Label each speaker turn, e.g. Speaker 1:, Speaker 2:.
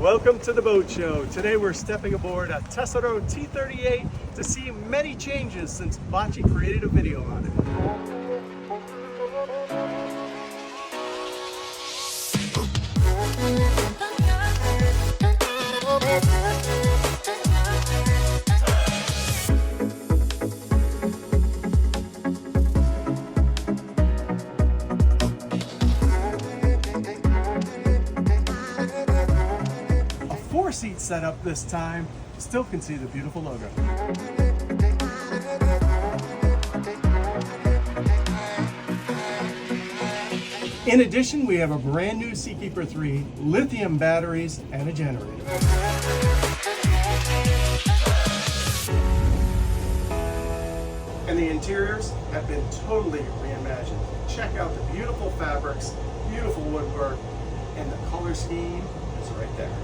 Speaker 1: welcome to the boat show. Today we're stepping aboard a Tesoro T38 to see many changes since Bocce created a video on it. Four-seat setup this time, still can see the beautiful logo. In addition, we have a brand new Seakeeper 3, lithium batteries, and a generator. And the interiors have been totally reimagined. Check out the beautiful fabrics, beautiful woodwork, and the color scheme is right there.